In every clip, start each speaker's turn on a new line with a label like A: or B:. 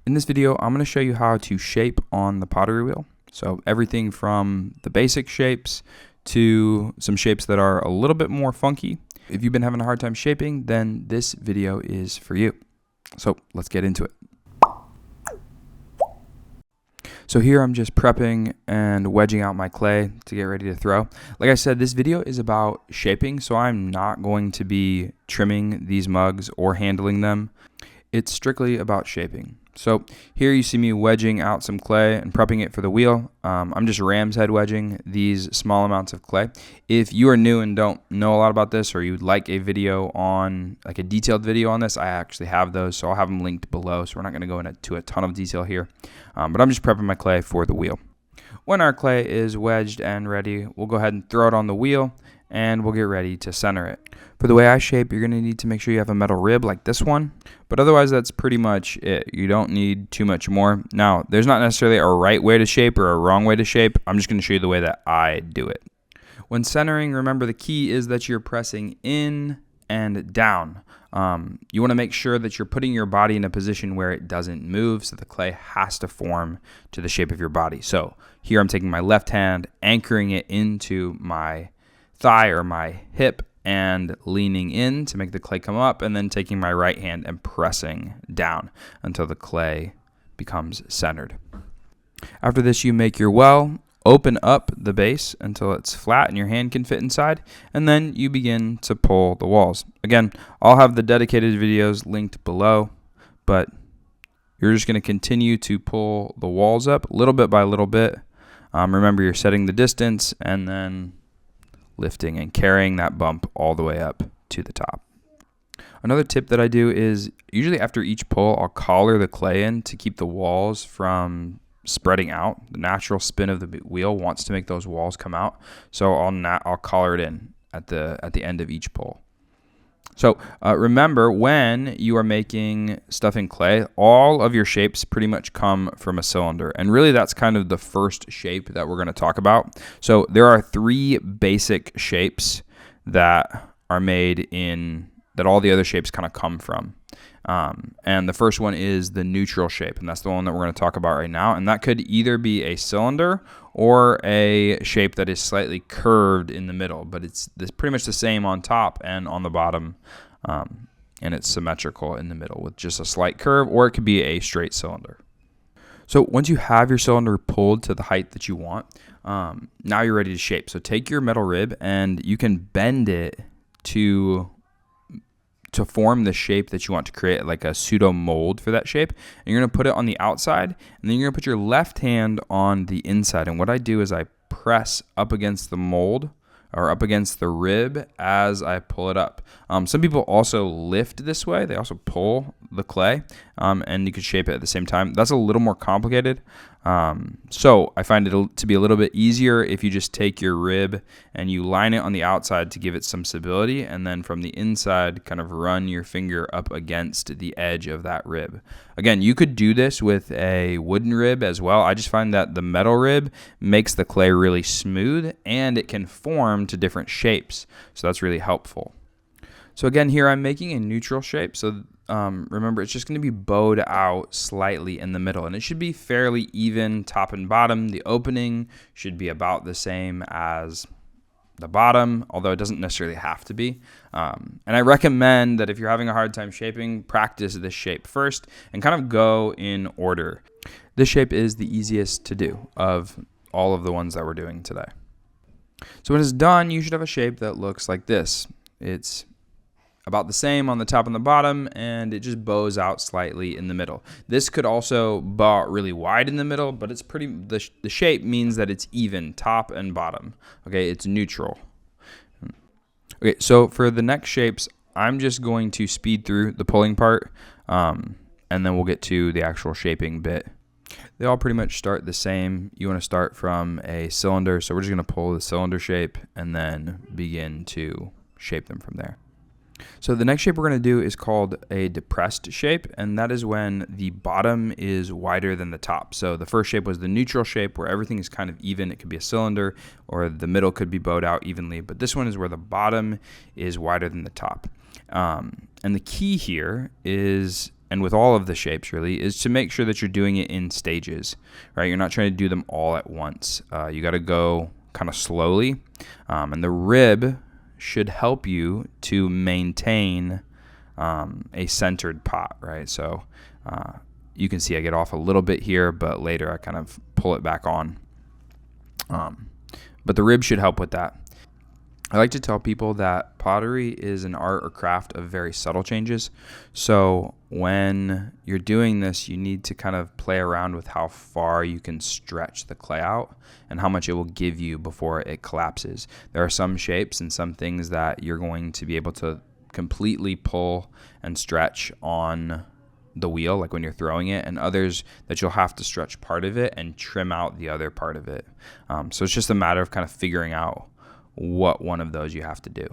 A: In this video, I'm going to show you how to shape on the pottery wheel. So everything from the basic shapes to some shapes that are a little bit more funky. If you've been having a hard time shaping, then this video is for you. So let's get into it. So here I'm just prepping and wedging out my clay to get ready to throw. Like I said, this video is about shaping, so I'm not going to be trimming these mugs or handling them. It's strictly about shaping. So here you see me wedging out some clay and prepping it for the wheel. I'm just ram's head wedging these small amounts of clay. If you are new and don't know a lot about this, or you'd like a video on, like a detailed video on this, I actually have those, so I'll have them linked below. So we're not going to go into a ton of detail here, but I'm just prepping my clay for the wheel. When our clay is wedged and ready, we'll go ahead and throw it on the wheel, and we'll get ready to center it. For the way I shape, you're going to need to make sure you have a metal rib like this one, but otherwise that's pretty much it. You don't need too much more. Now, there's not necessarily a right way to shape or a wrong way to shape. I'm just going to show you the way that I do it. When centering, remember the key is that you're pressing in and down. You want to make sure that you're putting your body in a position where it doesn't move, so the clay has to form to the shape of your body. So here I'm taking my left hand, anchoring it into my thigh or my hip, and leaning in to make the clay come up, and then taking my right hand and pressing down until the clay becomes centered. After this, you make your well, open up the base until it's flat and your hand can fit inside, and then you begin to pull the walls. Again, I'll have the dedicated videos linked below, but you're just going to continue to pull the walls up little bit by little bit. Remember, you're setting the distance and then lifting and carrying that bump all the way up to the top. Another tip that I do is usually after each pull, I'll collar the clay in to keep the walls from spreading out. The natural spin of the wheel wants to make those walls come out, so I'll collar it in at the end of each pull. So remember, when you are making stuff in clay, all of your shapes pretty much come from a cylinder. And really that's kind of the first shape that we're going to talk about. So there are three basic shapes that are made in, that all the other shapes kind of come from. And the first one is the neutral shape, and that's the one that we're going to talk about right now. And that could either be a cylinder or a shape that is slightly curved in the middle, but it's pretty much the same on top and on the bottom, and it's symmetrical in the middle with just a slight curve, or it could be a straight cylinder. So once you have your cylinder pulled to the height that you want, now you're ready to shape. So take your metal rib and you can bend it to form the shape that you want to create, like a pseudo mold for that shape. And you're going to put it on the outside, and then you're going to put your left hand on the inside. And what I do is I press up against the mold or up against the rib as I pull it up. Some people also lift this way. They also pull the clay, and you could shape it at the same time. That's a little more complicated. So I find it to be a little bit easier if you just take your rib and you line it on the outside to give it some stability, and then from the inside kind of run your finger up against the edge of that rib. Again, you could do this with a wooden rib as well. I just find that the metal rib makes the clay really smooth and it can form to different shapes, so that's really helpful. So again, here I'm making a neutral shape. So remember, it's just going to be bowed out slightly in the middle, and it should be fairly even top and bottom. The opening should be about the same as the bottom, although it doesn't necessarily have to be. And I recommend that if you're having a hard time shaping, practice this shape first and kind of go in order. This shape is the easiest to do of all of the ones that we're doing today. So when it's done, you should have a shape that looks like this. It's about the same on the top and the bottom, and it just bows out slightly in the middle. This could also bow out really wide in the middle, but it's the shape means that it's even top and bottom. Okay, it's neutral. Okay, so for the next shapes, I'm just going to speed through the pulling part, and then we'll get to the actual shaping bit. They all pretty much start the same. You want to start from a cylinder, so we're just going to pull the cylinder shape and then begin to shape them from there. So the next shape we're going to do is called a depressed shape, and that is when the bottom is wider than the top. So the first shape was the neutral shape, where everything is kind of even. It could be a cylinder, or the middle could be bowed out evenly, but this one is where the bottom is wider than the top. And the key here is and with all of the shapes really, is to make sure that you're doing it in stages, right? You're not trying to do them all at once. You got to go kind of slowly, and the rib should help you to maintain a centered pot, right? So you can see I get off a little bit here, but later I kind of pull it back on. But the rib should help with that. I like to tell people that pottery is an art or craft of very subtle changes. So when you're doing this, you need to kind of play around with how far you can stretch the clay out and how much it will give you before it collapses. There are some shapes and some things that you're going to be able to completely pull and stretch on the wheel, like when you're throwing it, and others that you'll have to stretch part of it and trim out the other part of it. So it's just a matter of kind of figuring out what one of those you have to do.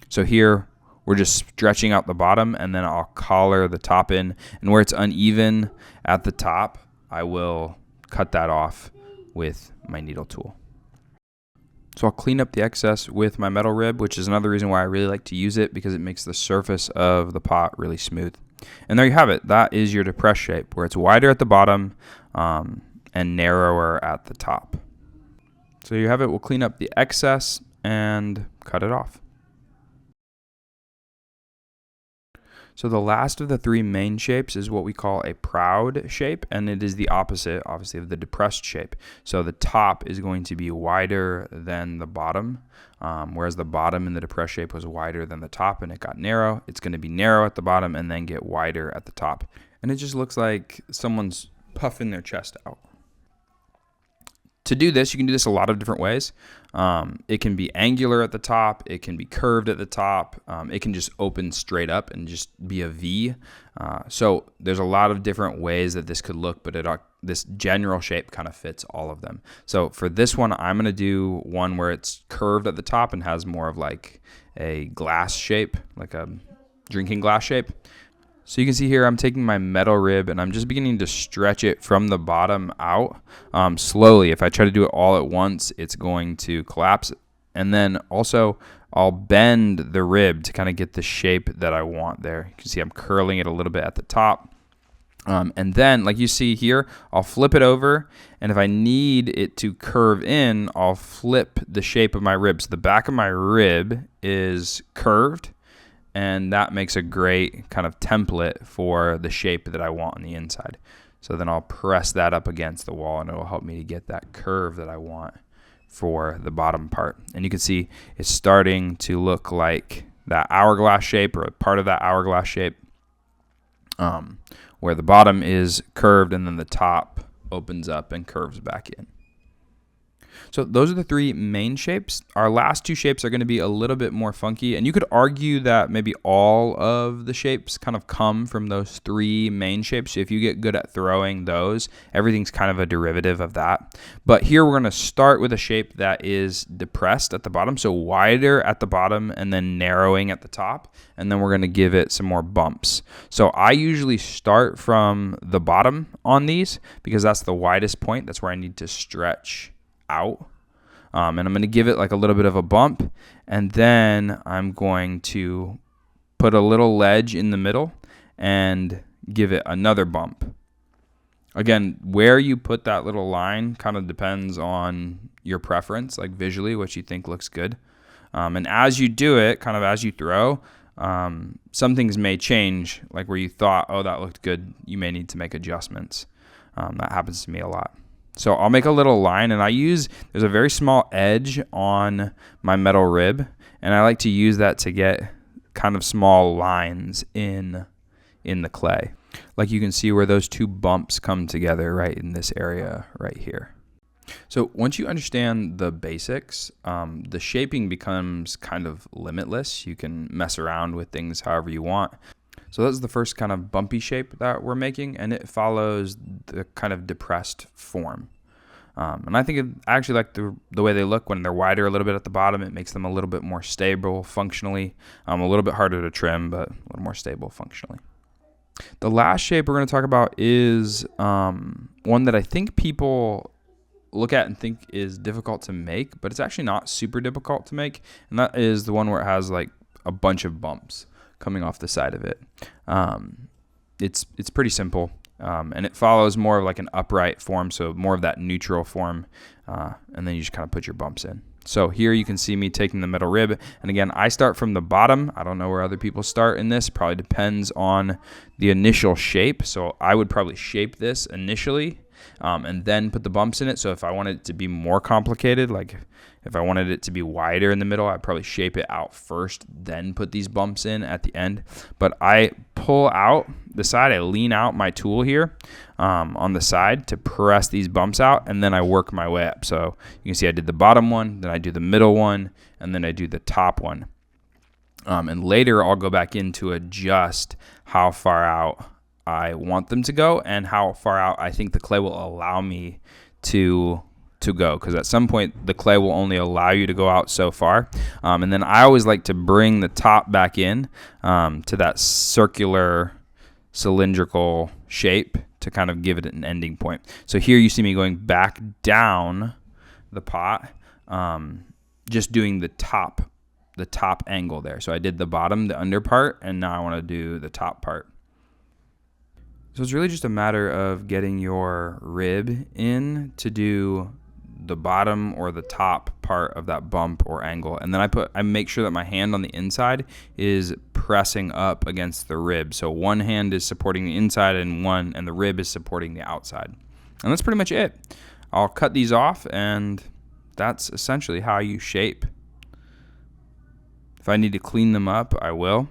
A: So here we're just stretching out the bottom, and then I'll collar the top in, and where it's uneven at the top, I will cut that off with my needle tool. So I'll clean up the excess with my metal rib, which is another reason why I really like to use it, because it makes the surface of the pot really smooth. And there you have it. That is your depressed shape, where it's wider at the bottom and narrower at the top. So you have it. We'll clean up the excess and cut it off. So the last of the three main shapes is what we call a proud shape, and it is the opposite, obviously, of the depressed shape. So the top is going to be wider than the bottom, whereas the bottom in the depressed shape was wider than the top and it got narrow. It's going to be narrow at the bottom and then get wider at the top. And it just looks like someone's puffing their chest out. To do this, you can do this a lot of different ways. It can be angular at the top. It can be curved at the top. It can just open straight up and just be a V. So there's a lot of different ways that this could look, but this general shape kind of fits all of them. So for this one, I'm going to do one where it's curved at the top and has more of like a glass shape, like a drinking glass shape. So you can see here I'm taking my metal rib and I'm just beginning to stretch it from the bottom out slowly. If I try to do it all at once, it's going to collapse. And then also I'll bend the rib to kind of get the shape that I want there. You can see I'm curling it a little bit at the top. And then, like you see here, I'll flip it over, and if I need it to curve in, I'll flip the shape of my rib. So the back of my rib is curved, and that makes a great kind of template for the shape that I want on the inside. So then I'll press that up against the wall, and it will help me to get that curve that I want for the bottom part. And you can see it's starting to look like that hourglass shape, or a part of that hourglass shape, where the bottom is curved and then the top opens up and curves back in. So those are the three main shapes. Our last two shapes are going to be a little bit more funky, and you could argue that maybe all of the shapes kind of come from those three main shapes. So if you get good at throwing those, everything's kind of a derivative of that. But here we're going to start with a shape that is depressed at the bottom, so wider at the bottom and then narrowing at the top, and then we're going to give it some more bumps. So I usually start from the bottom on these because that's the widest point. That's where I need to stretch out, and I'm going to give it like a little bit of a bump, and then I'm going to put a little ledge in the middle and give it another bump. Again, where you put that little line kind of depends on your preference, like visually what you think looks good, and as you do it, kind of as you throw, some things may change, like where you thought, oh, that looked good, you may need to make adjustments. That happens to me a lot. So I'll make a little line, and there's a very small edge on my metal rib, and I like to use that to get kind of small lines in the clay. Like you can see where those two bumps come together right in this area right here. So once you understand the basics, the shaping becomes kind of limitless. You can mess around with things however you want. So that's the first kind of bumpy shape that we're making, and it follows the kind of depressed form. And I think I actually like the way they look when they're wider a little bit at the bottom. It makes them a little bit more stable functionally, a little bit harder to trim, but a little more stable functionally. The last shape we're going to talk about is one that I think people look at and think is difficult to make, but it's actually not super difficult to make, and that is the one where it has like a bunch of bumps coming off the side of it. it's pretty simple. And it follows more of like an upright form, so more of that neutral form, and then you just kind of put your bumps in. So here you can see me taking the middle rib, and again, I start from the bottom. I don't know where other people start in this. Probably depends on the initial shape. So I would probably shape this initially, and then put the bumps in it. So if I wanted it to be more complicated, like if I wanted it to be wider in the middle, I'd probably shape it out first, then put these bumps in at the end. But I pull out the side, I lean out my tool here on the side to press these bumps out, and then I work my way up. So you can see I did the bottom one, then I do the middle one, and then I do the top one. And later I'll go back in to adjust how far out I want them to go and how far out I think the clay will allow me to go, because at some point the clay will only allow you to go out so far, and then I always like to bring the top back in to that circular cylindrical shape to kind of give it an ending point. So here you see me going back down the pot, just doing the top angle there. So I did the bottom, the under part, and now I want to do the top part. So it's really just a matter of getting your rib in to do the bottom or the top part of that bump or angle, and then I make sure that my hand on the inside is pressing up against the rib. So one hand is supporting the inside and the rib is supporting the outside. And that's pretty much it. I'll cut these off, and that's essentially how you shape. If I need to clean them up, I will.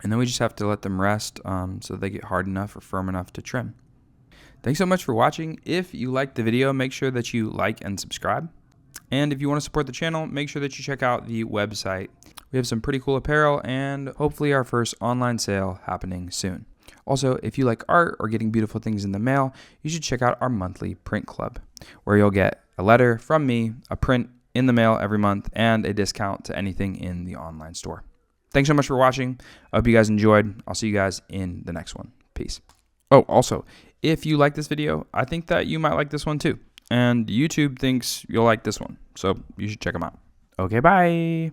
A: And then we just have to let them rest so they get hard enough or firm enough to trim. Thanks so much for watching. If you liked the video, make sure that you like and subscribe. And if you want to support the channel, make sure that you check out the website. We have some pretty cool apparel and hopefully our first online sale happening soon. Also, if you like art or getting beautiful things in the mail, you should check out our monthly print club, where you'll get a letter from me, a print in the mail every month, and a discount to anything in the online store. Thanks so much for watching. I hope you guys enjoyed. I'll see you guys in the next one. Peace. Oh, also, if you like this video, I think that you might like this one too. And YouTube thinks you'll like this one, so you should check them out. Okay, bye.